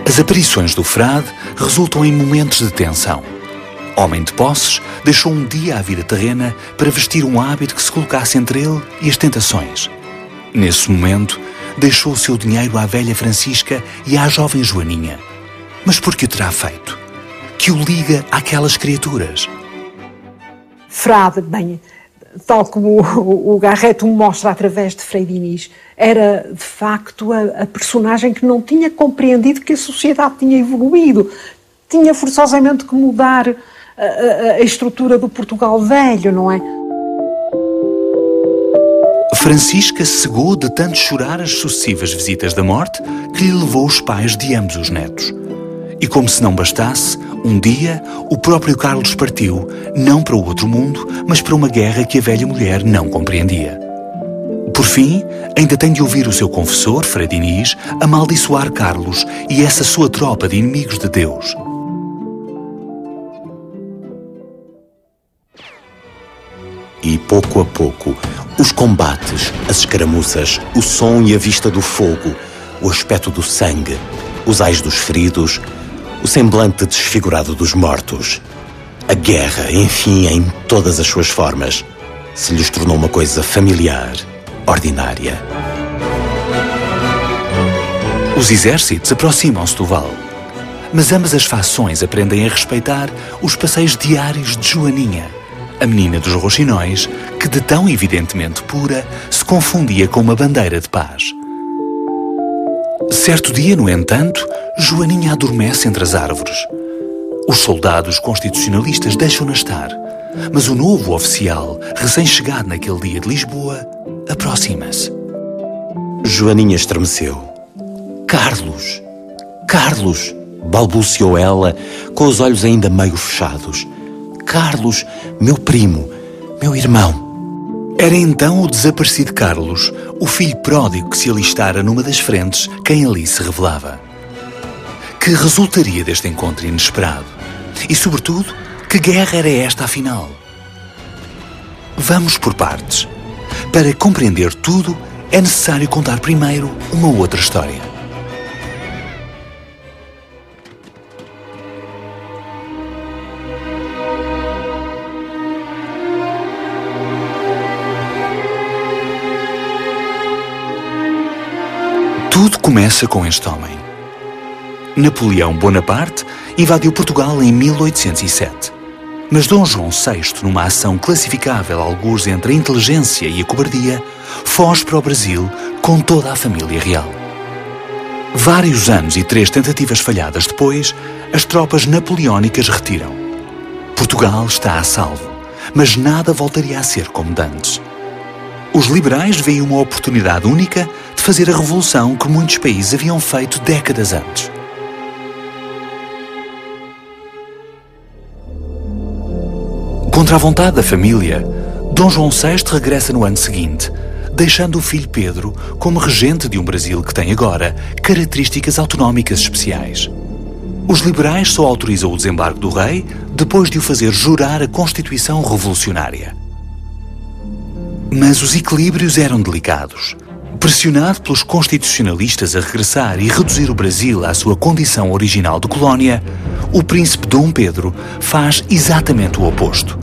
As aparições do frade resultam em momentos de tensão. Homem de posses, deixou um dia a vida terrena para vestir um hábito que se colocasse entre ele e as tentações. Nesse momento, deixou o seu dinheiro à velha Francisca e à jovem Joaninha. Mas por que o terá feito? Que o liga àquelas criaturas? Frade, bem, tal como o Garrett o mostra através de Frei Diniz, era de facto a personagem que não tinha compreendido que a sociedade tinha evoluído. Tinha forçosamente que mudar a estrutura do Portugal velho, não é? Francisca cegou de tanto chorar as sucessivas visitas da morte que lhe levou os pais de ambos os netos. E como se não bastasse, um dia o próprio Carlos partiu, não para o outro mundo, mas para uma guerra que a velha mulher não compreendia. Por fim, ainda tem de ouvir o seu confessor, Frei Diniz, amaldiçoar Carlos e essa sua tropa de inimigos de Deus. E pouco a pouco, os combates, as escaramuças, o som e a vista do fogo, o aspecto do sangue, os ais dos feridos, o semblante desfigurado dos mortos. A guerra, enfim, em todas as suas formas, se lhes tornou uma coisa familiar, ordinária. Os exércitos aproximam-se do vale, mas ambas as fações aprendem a respeitar os passeios diários de Joaninha, a menina dos roxinóis, que de tão evidentemente pura se confundia com uma bandeira de paz. Certo dia, no entanto, Joaninha adormece entre as árvores. Os soldados constitucionalistas deixam-na estar, mas o novo oficial, recém-chegado naquele dia de Lisboa, aproxima-se. Joaninha estremeceu. Carlos! Carlos! Balbuciou ela, com os olhos ainda meio fechados. Carlos, meu primo, meu irmão. Era então o desaparecido Carlos, o filho pródigo que se alistara numa das frentes, quem ali se revelava. Que resultaria deste encontro inesperado? E, sobretudo, que guerra era esta, afinal? Vamos por partes. Para compreender tudo, é necessário contar primeiro uma outra história. Tudo começa com este homem. Napoleão Bonaparte invadiu Portugal em 1807. Mas Dom João VI, numa ação classificável algures entre a inteligência e a cobardia, foge para o Brasil com toda a família real. Vários anos e 3 tentativas falhadas depois, as tropas napoleónicas retiram. Portugal está a salvo, mas nada voltaria a ser como dantes. Os liberais veem uma oportunidade única de fazer a revolução que muitos países haviam feito décadas antes. Contra a vontade da família, Dom João VI regressa no ano seguinte, deixando o filho Pedro como regente de um Brasil que tem agora características autonómicas especiais. Os liberais só autorizam o desembarque do rei depois de o fazer jurar a Constituição Revolucionária. Mas os equilíbrios eram delicados. Pressionado pelos constitucionalistas a regressar e reduzir o Brasil à sua condição original de colónia, o príncipe Dom Pedro faz exatamente o oposto.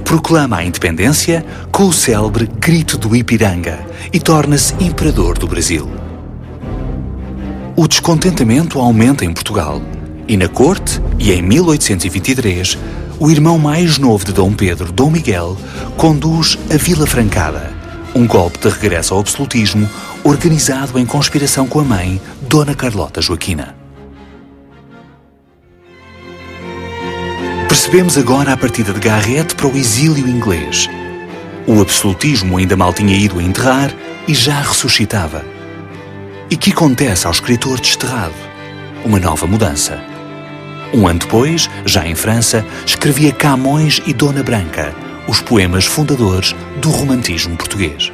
Proclama a independência com o célebre Grito do Ipiranga e torna-se imperador do Brasil. O descontentamento aumenta em Portugal e na corte, e em 1823, o irmão mais novo de Dom Pedro, Dom Miguel, conduz a Vila Francada, um golpe de regresso ao absolutismo organizado em conspiração com a mãe, Dona Carlota Joaquina. Percebemos agora a partida de Garrett para o exílio inglês. O absolutismo ainda mal tinha ido a enterrar e já ressuscitava. E que acontece ao escritor desterrado? Uma nova mudança. Um ano depois, já em França, escrevia Camões e Dona Branca, os poemas fundadores do romantismo português.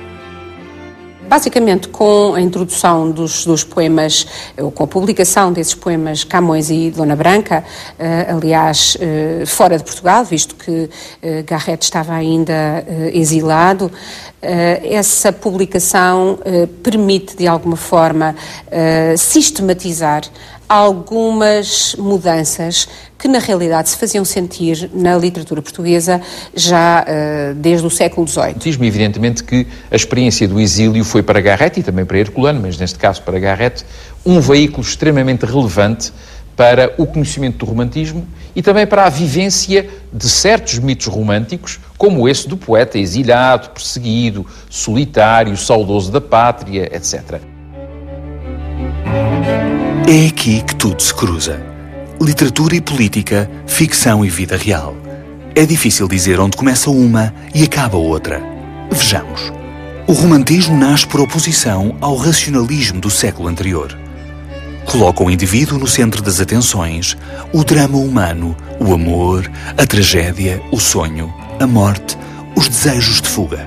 Basicamente, com a introdução dos poemas, ou com a publicação desses poemas Camões e Dona Branca, aliás, fora de Portugal, visto que Garrett estava ainda exilado, essa publicação permite, de alguma forma, sistematizar algumas mudanças que na realidade se faziam sentir na literatura portuguesa já desde o século XVIII. Diz-me evidentemente que a experiência do exílio foi para Garrett e também para Herculano, mas neste caso para Garrett, um veículo extremamente relevante para o conhecimento do romantismo e também para a vivência de certos mitos românticos, como esse do poeta exilhado, perseguido, solitário, saudoso da pátria, etc. É aqui que tudo se cruza. Literatura e política, ficção e vida real. É difícil dizer onde começa uma e acaba outra. Vejamos. O romantismo nasce por oposição ao racionalismo do século anterior. Coloca o indivíduo no centro das atenções, o drama humano, o amor, a tragédia, o sonho, a morte, os desejos de fuga.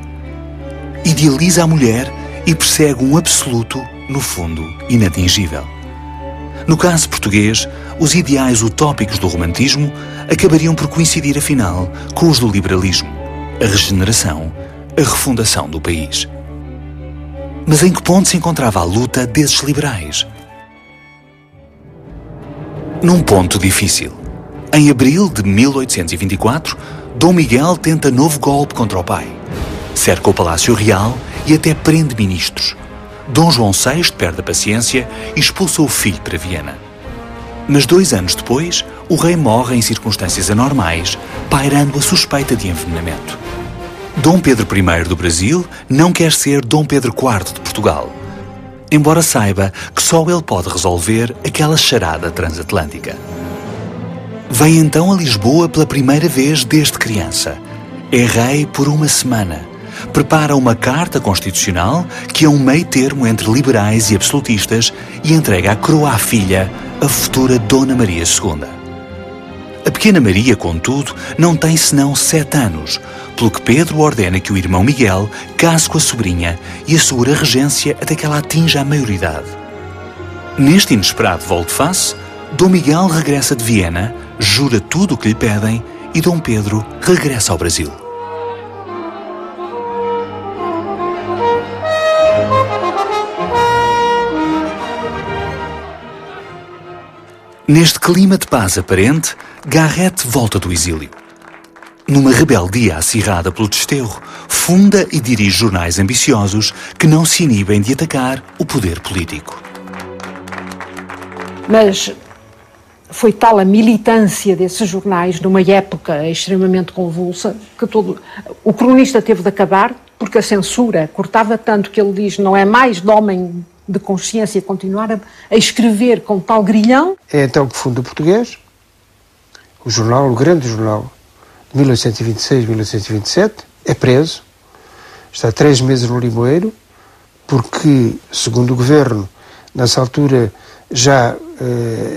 Idealiza a mulher e persegue um absoluto, no fundo, inatingível. No caso português, os ideais utópicos do romantismo acabariam por coincidir, afinal, com os do liberalismo, a regeneração, a refundação do país. Mas em que ponto se encontrava a luta desses liberais? Num ponto difícil. Em abril de 1824, Dom Miguel tenta novo golpe contra o pai. Cerca o Palácio Real e até prende ministros. Dom João VI perde a paciência e expulsa o filho para Viena. Mas 2 anos depois, o rei morre em circunstâncias anormais, pairando a suspeita de envenenamento. Dom Pedro I do Brasil não quer ser Dom Pedro IV de Portugal, embora saiba que só ele pode resolver aquela charada transatlântica. Vem então a Lisboa pela primeira vez desde criança. É rei por 1 semana. Prepara uma carta constitucional que é um meio termo entre liberais e absolutistas e entrega a coroa à filha, a futura Dona Maria II. A pequena Maria, contudo, não tem senão 7 anos, pelo que Pedro ordena que o irmão Miguel case com a sobrinha e assegura a regência até que ela atinja a maioridade. Neste inesperado volte-face, Dom Miguel regressa de Viena, jura tudo o que lhe pedem e Dom Pedro regressa ao Brasil. Neste clima de paz aparente, Garrett volta do exílio. Numa rebeldia acirrada pelo desterro, funda e dirige jornais ambiciosos que não se inibem de atacar o poder político. Mas foi tal a militância desses jornais, numa época extremamente convulsa, que o cronista teve de acabar, porque a censura cortava tanto que ele diz não é mais de homem de consciência continuar a escrever com tal grilhão. É então que funda o Português, o jornal, o grande jornal, de 1826-1827, é preso, está 3 meses no Limoeiro, porque, segundo o governo, nessa altura já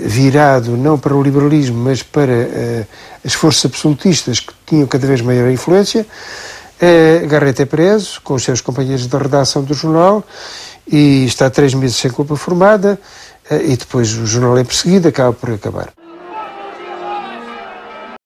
virado não para o liberalismo, mas para as forças absolutistas que tinham cada vez maior influência, Garrett é preso com os seus companheiros da redação do jornal e está 3 meses sem culpa formada e depois o jornal é perseguido, acaba por acabar.